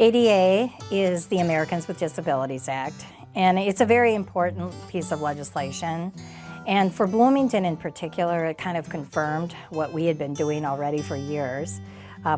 ADA is the Americans with Disabilities Act, and it's a very important piece of legislation. And for Bloomington in particular, it kind of confirmed what we had been doing already for years.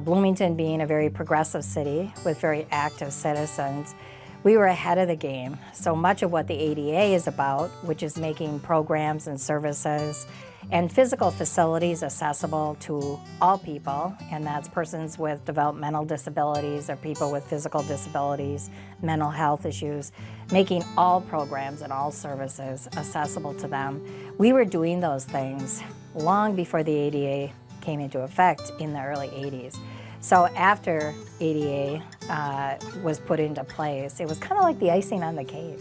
Bloomington being a very progressive city with very active citizens, we were ahead of the game. So much of what the ADA is about, which is making programs and services and physical facilities accessible to all people, and that's persons with developmental disabilities or people with physical disabilities, mental health issues, making all programs and all services accessible to them. We were doing those things long before the ADA came into effect in the early 80s. So after ADA was put into place, it was kind of like the icing on the cake.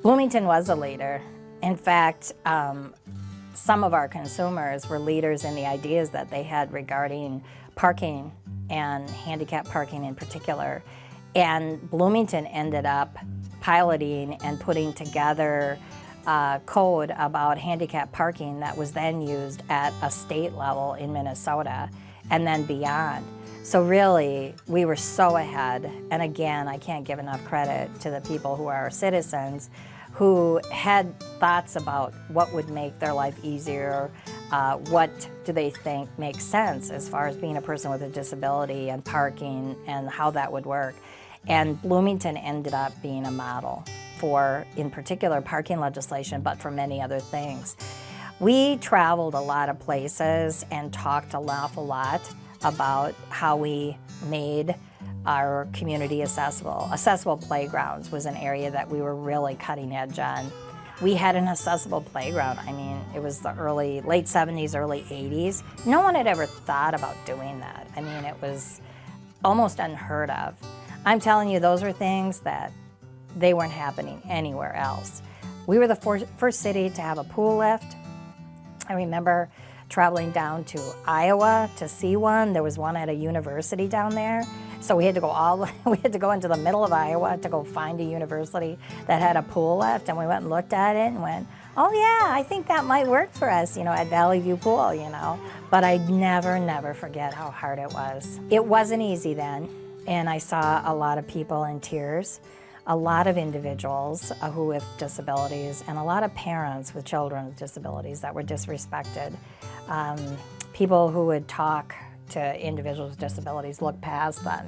Bloomington was a leader. In fact, some of our consumers were leaders in the ideas that they had regarding parking and handicap parking in particular. And Bloomington ended up piloting and putting together a code about handicap parking that was then used at a state level in Minnesota and then beyond. So really, we were so ahead. And again, I can't give enough credit to the people who are our citizens who had thoughts about what would make their life easier, what do they think makes sense as far as being a person with a disability and parking and how that would work. And Bloomington ended up being a model for, in particular, parking legislation, but for many other things. We traveled a lot of places and talked an awful lot about how we made our community accessible. Accessible playgrounds was an area that we were really cutting edge on. We had an accessible playground. I mean, it was the late 70s, early 80s. No one had ever thought about doing that. I mean, it was almost unheard of. I'm telling you, those are things that they weren't happening anywhere else. We were the first city to have a pool lift. I remember traveling down to Iowa to see one. There was one at a university down there. So we had to go into the middle of Iowa to go find a university that had a pool lift, and we went and looked at it and went, oh yeah, I think that might work for us, at Valley View Pool, But I'd never forget how hard it was. It wasn't easy then, and I saw a lot of people in tears, a lot of individuals who with disabilities, and a lot of parents with children with disabilities that were disrespected. People who would talk to individuals with disabilities, look past them,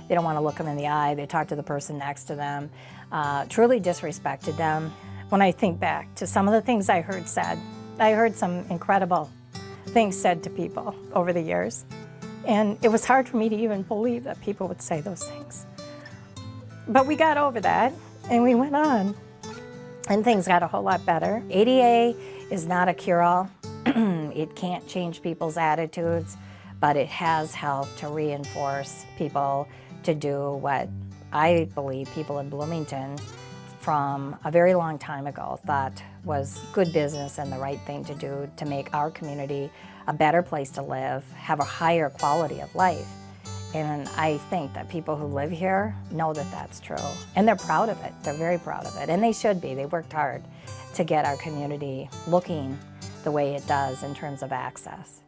They don't want to look them in the eye. They talk to the person next to them, truly disrespected them. When I think back to some of the things I heard said, I heard some incredible things said to people over the years. And it was hard for me to even believe that people would say those things. But we got over that, and we went on, and things got a whole lot better. ADA is not a cure-all. It can't change people's attitudes, but it has helped to reinforce people to do what I believe people in Bloomington from a very long time ago thought was good business and the right thing to do to make our community a better place to live, have a higher quality of life. And I think that people who live here know that that's true. And they're proud of it. They're very proud of it. And they should be. They worked hard to get our community looking the way it does in terms of access.